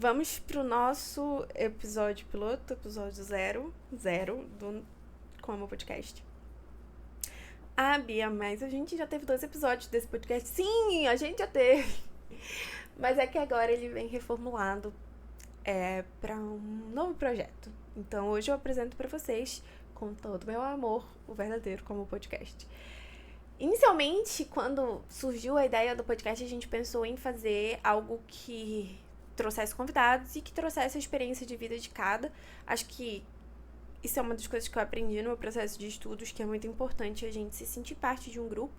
Vamos pro nosso episódio piloto, episódio 0 do Como Podcast. Ah, Bia, mas a gente já teve 2 episódios desse podcast. Sim, a gente já teve. Mas é que agora ele vem reformulado para um novo projeto. Então hoje eu apresento para vocês, com todo o meu amor, o verdadeiro Como Podcast. Inicialmente, quando surgiu a ideia do podcast, a gente pensou em fazer algo que trouxesse convidados e que trouxesse a experiência de vida de cada. Acho que isso é uma das coisas que eu aprendi no meu processo de estudos, que é muito importante a gente se sentir parte de um grupo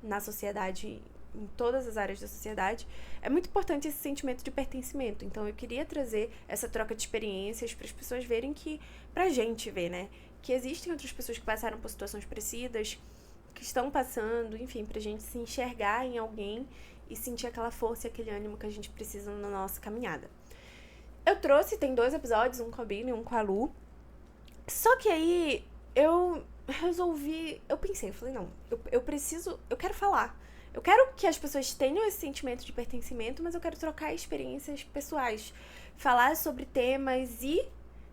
na sociedade, em todas as áreas da sociedade. É muito importante esse sentimento de pertencimento. Então eu queria trazer essa troca de experiências para as pessoas verem que, pra gente ver, né, que existem outras pessoas que passaram por situações parecidas, que estão passando, enfim, pra gente se enxergar em alguém e sentir aquela força e aquele ânimo que a gente precisa na nossa caminhada. Eu trouxe, tem 2 episódios, um com a Bina e um com a Lu. Só que aí eu resolvi, eu pensei, eu falei, não, eu quero falar. Eu quero que as pessoas tenham esse sentimento de pertencimento, mas eu quero trocar experiências pessoais, falar sobre temas e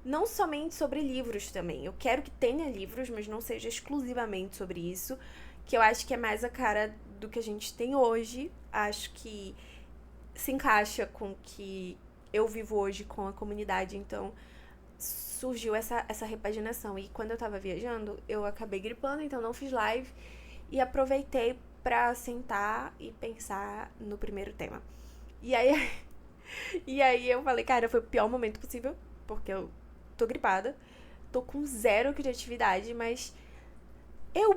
não somente sobre livros também. Eu quero que tenha livros, mas não seja exclusivamente sobre isso, que eu acho que é mais a cara do que a gente tem hoje. Acho que se encaixa com o que eu vivo hoje com a comunidade, então surgiu essa repaginação. E quando eu tava viajando, eu acabei gripando, então não fiz live e aproveitei pra sentar e pensar no primeiro tema. E aí, e aí eu falei, cara, foi o pior momento possível, porque eu tô gripada, tô com 0 criatividade, mas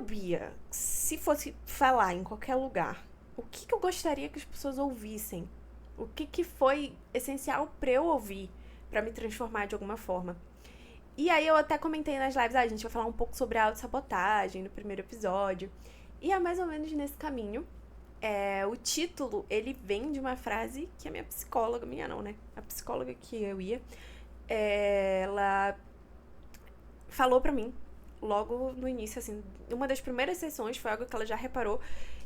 Bia, se fosse falar em qualquer lugar, o que eu gostaria que as pessoas ouvissem? O que foi essencial pra eu ouvir, pra me transformar de alguma forma? E aí eu até comentei nas lives, a gente vai falar um pouco sobre a autossabotagem no primeiro episódio. E é mais ou menos nesse caminho. O título, ele vem de uma frase que a minha psicóloga, minha não, né? A psicóloga que eu ia, ela falou pra mim, logo no início, assim, uma das primeiras sessões foi algo que ela já reparou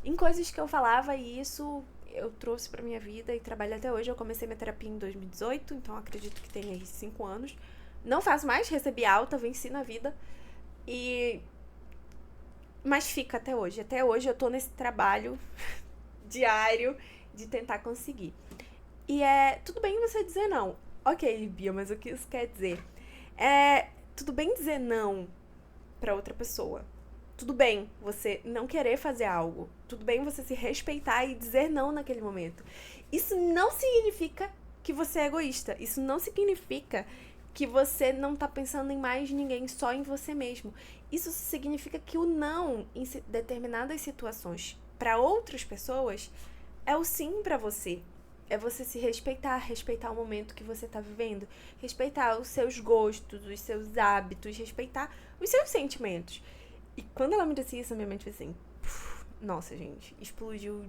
em coisas que eu falava, e isso eu trouxe pra minha vida e trabalho até hoje. Eu comecei minha terapia em 2018, então acredito que tem aí 5 anos. Não faço mais, recebi alta, venci na vida. Mas fica até hoje. Até hoje eu tô nesse trabalho diário de tentar conseguir. E tudo bem você dizer não. Ok, Bia, mas o que isso quer dizer? Tudo bem dizer não pra outra pessoa. Tudo bem você não querer fazer algo. Tudo bem você se respeitar e dizer não naquele momento. Isso não significa que você é egoísta. Isso não significa que você não tá pensando em mais ninguém, só em você mesmo. Isso significa que o não em determinadas situações para outras pessoas é o sim para você. É você se respeitar, respeitar o momento que você tá vivendo, respeitar os seus gostos, os seus hábitos, respeitar os seus sentimentos. E quando ela me disse isso, a minha mente foi assim, nossa, gente, explodiu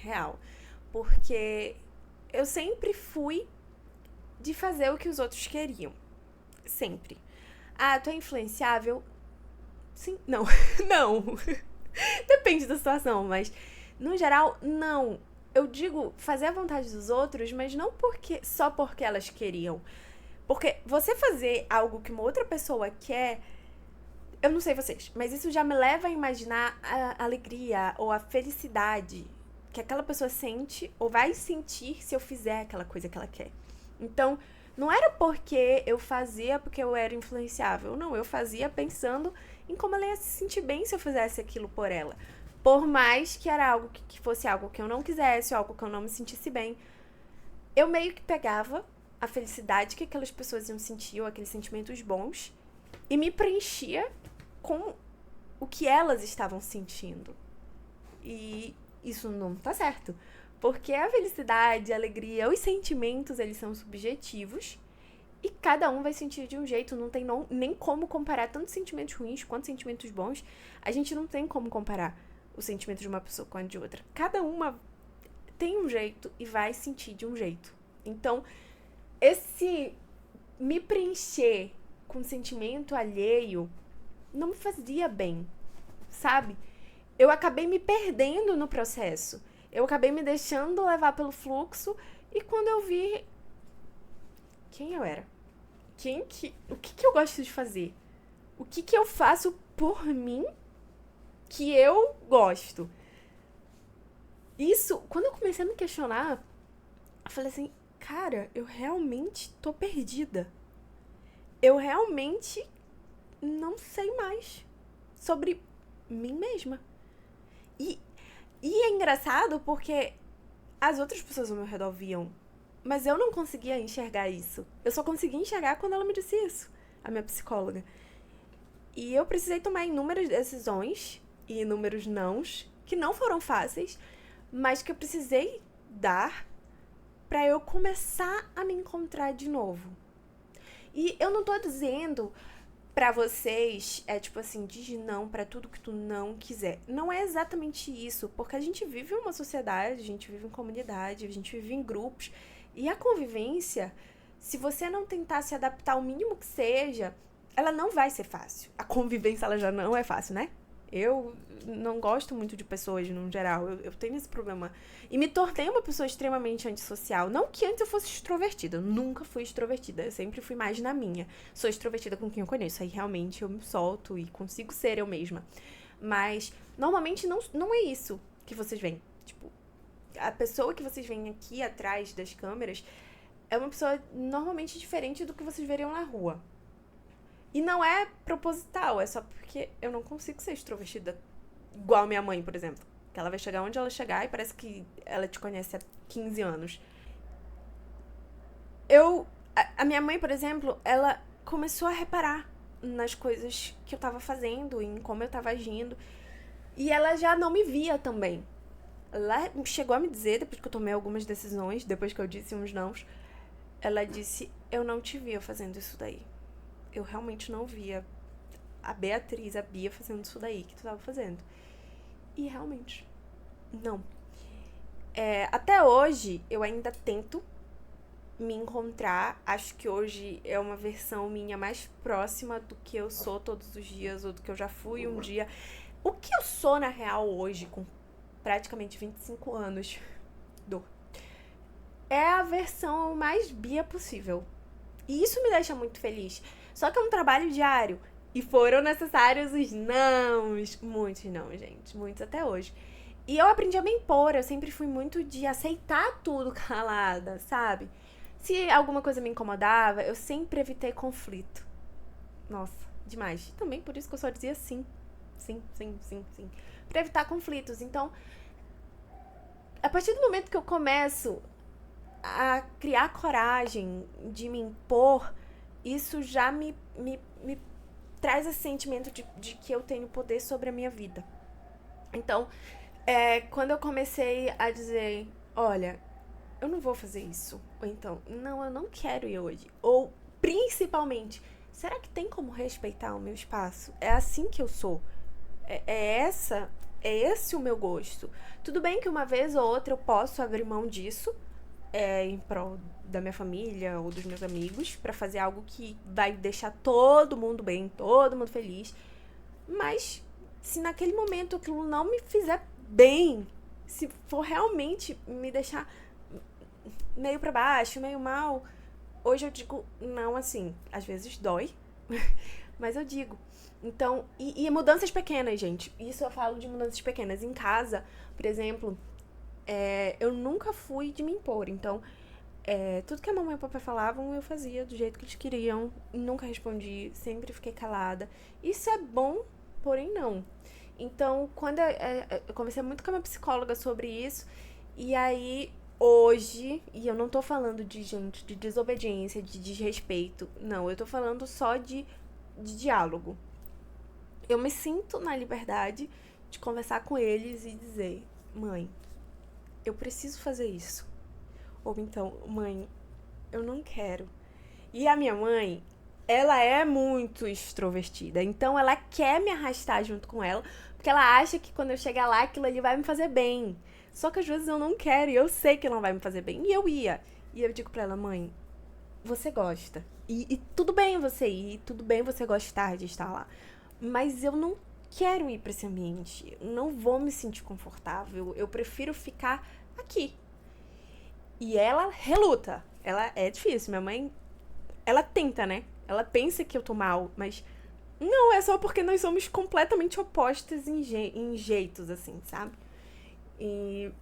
real. Porque eu sempre fui de fazer o que os outros queriam. Sempre. Ah, tu é influenciável? Sim, não. Não. Depende da situação, mas no geral, não. Eu digo fazer a vontade dos outros, mas não só porque elas queriam. Porque você fazer algo que uma outra pessoa quer, eu não sei vocês, mas isso já me leva a imaginar a alegria ou a felicidade que aquela pessoa sente ou vai sentir se eu fizer aquela coisa que ela quer. Então, não era porque eu fazia porque eu era influenciável. Não, eu fazia pensando em como ela ia se sentir bem se eu fizesse aquilo por ela. Por mais que era algo que fosse algo que eu não quisesse, algo que eu não me sentisse bem. Eu meio que pegava a felicidade que aquelas pessoas iam sentir, ou aqueles sentimentos bons, e me preenchia com o que elas estavam sentindo. E isso não tá certo. Porque a felicidade, a alegria, os sentimentos, eles são subjetivos. E cada um vai sentir de um jeito. Não tem nem como comparar tanto sentimentos ruins quanto sentimentos bons. A gente não tem como comparar o sentimento de uma pessoa com a de outra. Cada uma tem um jeito e vai sentir de um jeito. Então, esse me preencher com sentimento alheio não me fazia bem, sabe? Eu acabei me perdendo no processo. Eu acabei me deixando levar pelo fluxo e quando eu vi, quem eu era. O que eu gosto de fazer? O que eu faço por mim que eu gosto? Isso, quando eu comecei a me questionar, eu falei assim, cara, eu realmente tô perdida. Eu realmente não sei mais sobre mim mesma. E é engraçado porque as outras pessoas ao meu redor viam, mas eu não conseguia enxergar isso. Eu só conseguia enxergar quando ela me disse isso, a minha psicóloga. E eu precisei tomar inúmeras decisões e inúmeros nãos, que não foram fáceis, mas que eu precisei dar pra eu começar a me encontrar de novo. E eu não tô dizendo pra vocês, tipo assim, diz não pra tudo que tu não quiser. Não é exatamente isso, porque a gente vive em uma sociedade, a gente vive em comunidade, a gente vive em grupos, e a convivência, se você não tentar se adaptar ao mínimo que seja, ela não vai ser fácil. A convivência, ela já não é fácil, né? Eu não gosto muito de pessoas, no geral. Eu tenho esse problema. E me tornei uma pessoa extremamente antissocial. Não que antes eu fosse extrovertida. Eu nunca fui extrovertida. Eu sempre fui mais na minha. Sou extrovertida com quem eu conheço. Aí realmente eu me solto e consigo ser eu mesma. Mas normalmente não é isso que vocês veem. Tipo, a pessoa que vocês veem aqui atrás das câmeras é uma pessoa normalmente diferente do que vocês veriam na rua. E não é proposital, é só porque eu não consigo ser extrovertida igual a minha mãe, por exemplo. Que ela vai chegar onde ela chegar e parece que ela te conhece há 15 anos. A minha mãe, por exemplo, ela começou a reparar nas coisas que eu tava fazendo, em como eu tava agindo. E ela já não me via também. Ela chegou a me dizer, depois que eu tomei algumas decisões, depois que eu disse uns nãos, ela disse, eu não te via fazendo isso daí. Eu realmente não via a Beatriz, a Bia fazendo isso daí que tu tava fazendo. E realmente, não. Até hoje, eu ainda tento me encontrar. Acho que hoje é uma versão minha mais próxima do que eu sou todos os dias, ou do que eu já fui um dia. O que eu sou, na real, hoje, com praticamente 25 anos, é a versão mais Bia possível. E isso me deixa muito feliz. Só que é um trabalho diário. E foram necessários os nãos. Muitos não, gente. Muitos até hoje. E eu aprendi a me impor. Eu sempre fui muito de aceitar tudo calada, sabe? Se alguma coisa me incomodava, eu sempre evitei conflito. Nossa, demais. E também por isso que eu só dizia sim. Sim, sim, sim, sim. Pra evitar conflitos. Então, a partir do momento que eu começo a criar coragem de me impor, isso já me traz esse sentimento de que eu tenho poder sobre a minha vida. Então, quando eu comecei a dizer, olha, eu não vou fazer isso. Ou então, não, eu não quero ir hoje. Ou, principalmente, será que tem como respeitar o meu espaço? É assim que eu sou. É esse o meu gosto. Tudo bem que uma vez ou outra eu posso abrir mão disso, em prol da minha família ou dos meus amigos, pra fazer algo que vai deixar todo mundo bem, todo mundo feliz. Mas se naquele momento aquilo não me fizer bem, se for realmente me deixar meio pra baixo, meio mal, hoje eu digo não, assim, às vezes dói, mas eu digo. Então, e mudanças pequenas, gente. Isso eu falo de mudanças pequenas. Em casa, por exemplo, eu nunca fui de me impor. Então, tudo que a mamãe e o papai falavam, eu fazia do jeito que eles queriam. Nunca respondi, sempre fiquei calada. Isso é bom, porém não. Então, quando eu conversei muito com a minha psicóloga sobre isso, e aí, hoje, e eu não tô falando de desobediência, de desrespeito, não, eu tô falando só de diálogo. Eu me sinto na liberdade de conversar com eles e dizer, mãe, eu preciso fazer isso. Ou então, mãe, eu não quero. E a minha mãe, ela é muito extrovertida, então ela quer me arrastar junto com ela, porque ela acha que quando eu chegar lá, aquilo ali vai me fazer bem. Só que às vezes eu não quero e eu sei que não vai me fazer bem. E eu ia. E eu digo pra ela, mãe, você gosta. E tudo bem você ir, tudo bem você gostar de estar lá. Mas eu não quero ir pra esse ambiente. Eu não vou me sentir confortável. Eu prefiro ficar aqui. E ela reluta. Ela é difícil. Minha mãe ela tenta, né? Ela pensa que eu tô mal, mas não, é só porque nós somos completamente opostas em jeitos, assim, sabe? E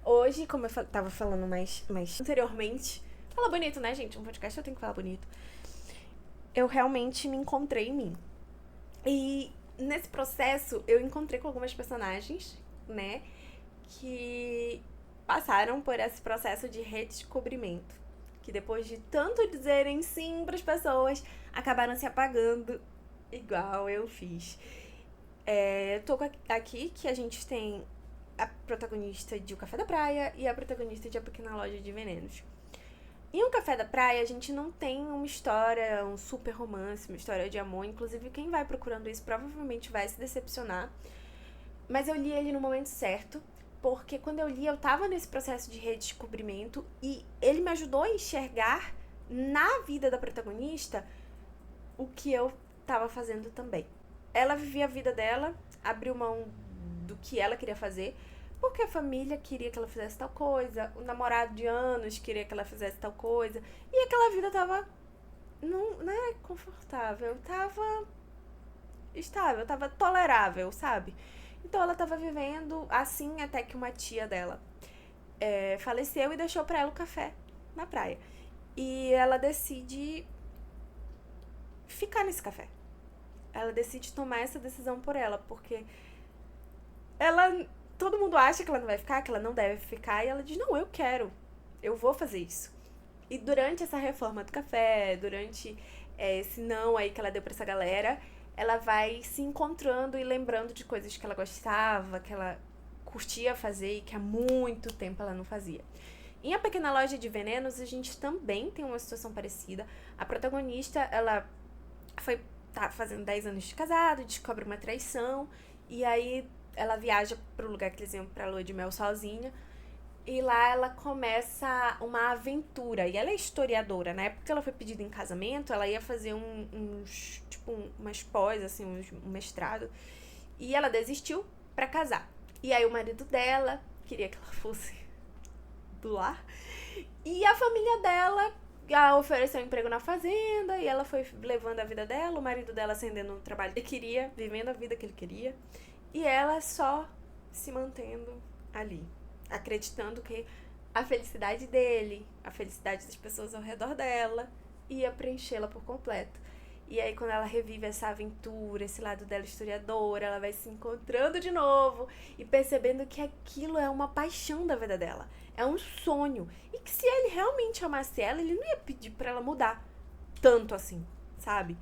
hoje, como eu tava falando mais anteriormente, fala bonito, né, gente? Um podcast eu tenho que falar bonito. Eu realmente me encontrei em mim. E nesse processo, eu encontrei com algumas personagens, né, que passaram por esse processo de redescobrimento. Que depois de tanto dizerem sim pras pessoas, acabaram se apagando, igual eu fiz. Eu tô aqui que a gente tem a protagonista de O Café da Praia e a protagonista de A Pequena Loja de Venenos. Em O Café da Praia, a gente não tem uma história, um super romance, uma história de amor. Inclusive, quem vai procurando isso provavelmente vai se decepcionar. Mas eu li ele no momento certo, porque quando eu li, eu tava nesse processo de redescobrimento e ele me ajudou a enxergar na vida da protagonista o que eu tava fazendo também. Ela vivia a vida dela, abriu mão do que ela queria fazer, porque a família queria que ela fizesse tal coisa, o namorado de anos queria que ela fizesse tal coisa, e aquela vida tava não é confortável, tava estável, tava tolerável, sabe? Então ela tava vivendo assim até que uma tia dela faleceu e deixou pra ela o café na praia. E ela decide ficar nesse café. Ela decide tomar essa decisão por ela, porque ela... Todo mundo acha que ela não vai ficar, que ela não deve ficar, e ela diz, não, eu quero, eu vou fazer isso. E durante essa reforma do café, durante esse não aí que ela deu pra essa galera, ela vai se encontrando e lembrando de coisas que ela gostava, que ela curtia fazer e que há muito tempo ela não fazia. Em A Pequena Loja de Venenos, a gente também tem uma situação parecida. A protagonista, ela tá fazendo 10 anos de casado, descobre uma traição, e aí ela viaja pro lugar que eles iam pra lua de mel sozinha, e lá ela começa uma aventura. E ela é historiadora. Na época que ela foi pedida em casamento, ela ia fazer umas pós, assim, um mestrado. E ela desistiu pra casar. E aí o marido dela queria que ela fosse do lar. E a família dela ofereceu um emprego na fazenda. E ela foi levando a vida dela. O marido dela ascendendo no trabalho que ele queria, vivendo a vida que ele queria. E ela só se mantendo ali, acreditando que a felicidade dele, a felicidade das pessoas ao redor dela, ia preenchê-la por completo. E aí, quando ela revive essa aventura, esse lado dela historiadora, ela vai se encontrando de novo e percebendo que aquilo é uma paixão da vida dela. É um sonho. E que se ele realmente amasse ela, ele não ia pedir pra ela mudar tanto assim, sabe?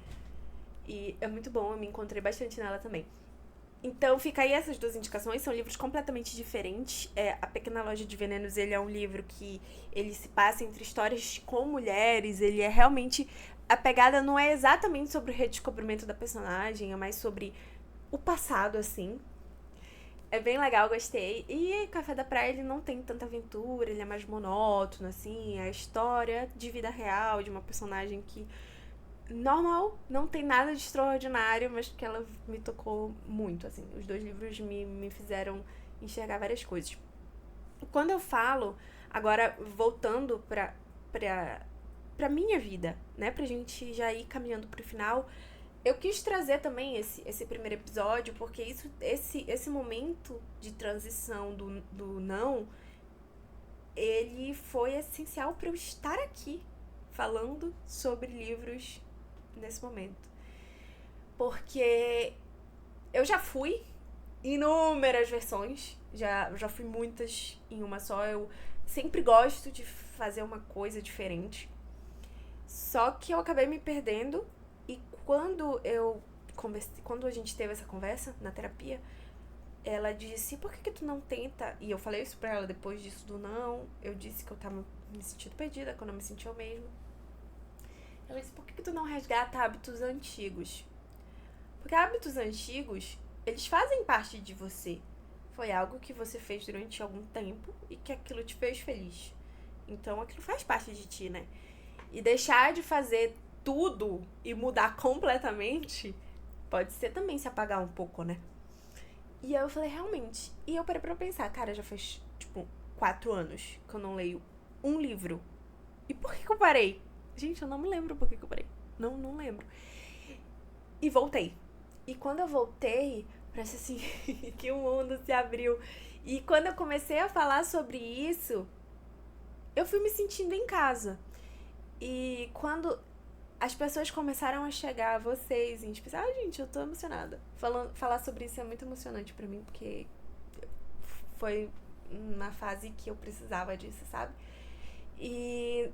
E é muito bom, eu me encontrei bastante nela também. Então, fica aí essas duas indicações, são livros completamente diferentes. A Pequena Loja de Venenos, ele é um livro que ele se passa entre histórias com mulheres, ele é realmente... A pegada não é exatamente sobre o redescobrimento da personagem, é mais sobre o passado, assim. É bem legal, gostei. E Café da Praia, ele não tem tanta aventura, ele é mais monótono, assim, é a história de vida real, de uma personagem que... normal, não tem nada de extraordinário, mas que ela me tocou muito, assim. Os dois livros me fizeram enxergar várias coisas. Quando eu falo, agora voltando pra minha vida, né, pra gente já ir caminhando pro final, eu quis trazer também esse primeiro episódio, porque esse momento de transição do não, ele foi essencial pra eu estar aqui falando sobre livros nesse momento. Porque eu já fui inúmeras versões, já fui muitas em uma só. Eu sempre gosto de fazer uma coisa diferente. Só que eu acabei me perdendo, e quando a gente teve essa conversa na terapia, ela disse, por que tu não tenta? E eu falei isso pra ela depois disso do não. Eu disse que eu tava me sentindo perdida, quando eu me senti eu mesma. Ela disse, por que tu não resgata hábitos antigos? Porque hábitos antigos, eles fazem parte de você. Foi algo que você fez durante algum tempo e que aquilo te fez feliz. Então aquilo faz parte de ti, né? E deixar de fazer tudo e mudar completamente pode ser também se apagar um pouco, né? E aí eu falei, realmente. E eu parei pra pensar, cara, já faz, 4 anos que eu não leio um livro. E por que eu parei? Gente, eu não me lembro por que eu parei. Não lembro. E voltei. E quando eu voltei, parece assim que o mundo se abriu. E quando eu comecei a falar sobre isso, eu fui me sentindo em casa. E quando as pessoas começaram a chegar, vocês, em especial, gente, eu tô emocionada. Falar sobre isso é muito emocionante pra mim, porque foi uma fase que eu precisava disso, sabe? E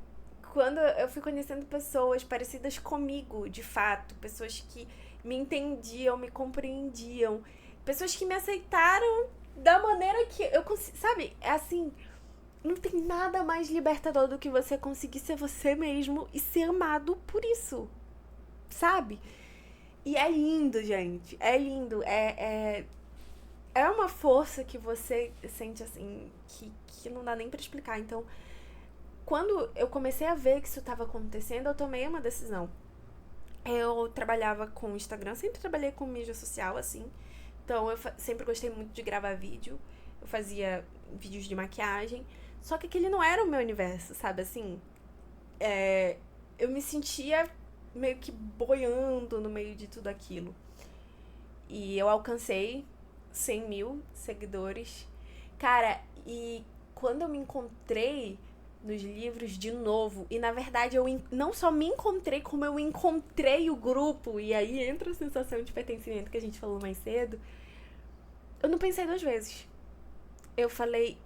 quando eu fui conhecendo pessoas parecidas comigo, de fato, pessoas que me entendiam, me compreendiam, pessoas que me aceitaram da maneira que eu consigo, sabe? É assim, não tem nada mais libertador do que você conseguir ser você mesmo e ser amado por isso, sabe? E é lindo, gente. É lindo. É uma força que você sente assim, que não dá nem pra explicar. Então, quando eu comecei a ver que isso estava acontecendo, eu tomei uma decisão. Eu trabalhava com Instagram, sempre trabalhei com mídia social, assim. Então, eu sempre gostei muito de gravar vídeo. Eu fazia vídeos de maquiagem. Só que aquele não era o meu universo, sabe? Assim, eu me sentia meio que boiando no meio de tudo aquilo. E eu alcancei 100 mil seguidores. Cara, e quando eu me encontrei nos livros de novo, e na verdade eu não só me encontrei, como eu encontrei o grupo, e aí entra a sensação de pertencimento que a gente falou mais cedo, eu não pensei 2 vezes. Eu falei,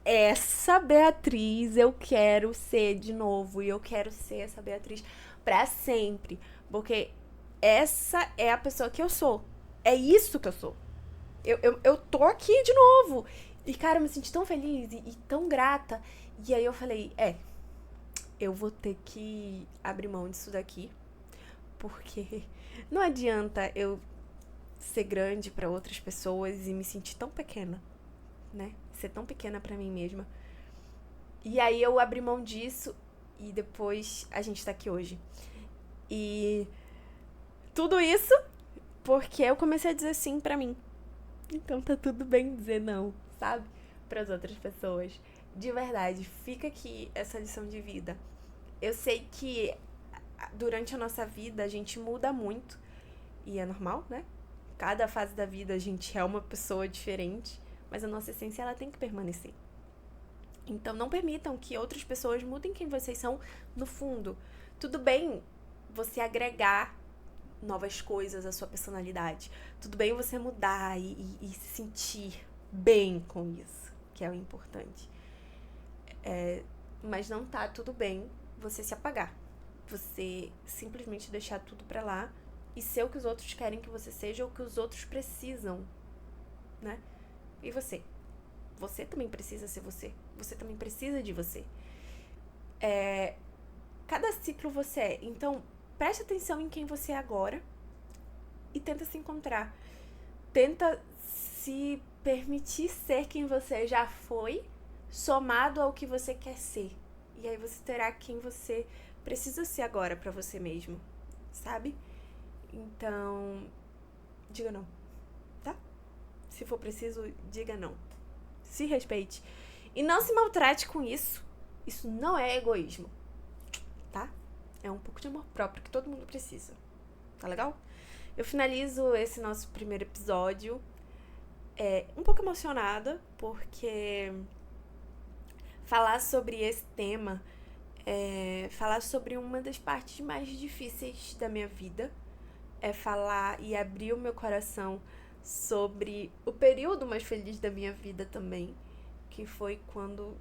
essa Beatriz eu quero ser de novo, e eu quero ser essa Beatriz pra sempre, porque essa é a pessoa que eu sou. É isso que eu sou. Eu tô aqui de novo. E, cara, eu me senti tão feliz e tão grata. E aí eu falei, eu vou ter que abrir mão disso daqui. Porque não adianta eu ser grande pra outras pessoas e me sentir tão pequena, né? Ser tão pequena pra mim mesma. E aí eu abri mão disso e depois a gente tá aqui hoje. E tudo isso porque eu comecei a dizer sim pra mim. Então tá tudo bem dizer não, sabe? Para as outras pessoas. De verdade, fica aqui essa lição de vida. Eu sei que durante a nossa vida a gente muda muito. E é normal, né? Cada fase da vida a gente é uma pessoa diferente. Mas a nossa essência, ela tem que permanecer. Então não permitam que outras pessoas mudem quem vocês são no fundo. Tudo bem você agregar novas coisas à sua personalidade. Tudo bem você mudar e se sentir bem com isso, que é o importante. Mas não tá tudo bem você se apagar. Você simplesmente deixar tudo pra lá e ser o que os outros querem que você seja ou o que os outros precisam, né? E você? Você também precisa ser você. Você também precisa de você. Cada ciclo você é. Então, preste atenção em quem você é agora e tenta se encontrar. Tenta se permitir ser quem você já foi, somado ao que você quer ser. E aí você terá quem você precisa ser agora pra você mesmo, sabe? Então, diga não, tá? Se for preciso, diga não. Se respeite. E não se maltrate com isso. Isso não é egoísmo, tá? É um pouco de amor próprio que todo mundo precisa. Tá legal? Eu finalizo esse nosso primeiro episódio um pouco emocionada, porque falar sobre esse tema falar sobre uma das partes mais difíceis da minha vida. É falar e abrir o meu coração sobre o período mais feliz da minha vida também, que foi quando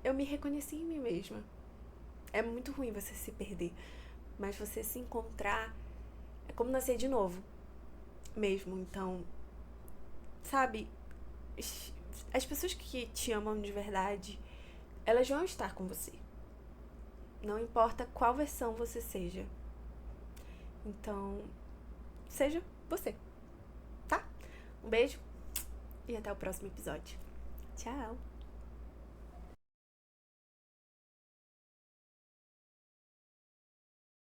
eu me reconheci em mim mesma. É muito ruim você se perder, mas você se encontrar é como nascer de novo mesmo. Então, sabe, as pessoas que te amam de verdade, elas vão estar com você. Não importa qual versão você seja. Então, seja você, tá? Um beijo e até o próximo episódio. Tchau!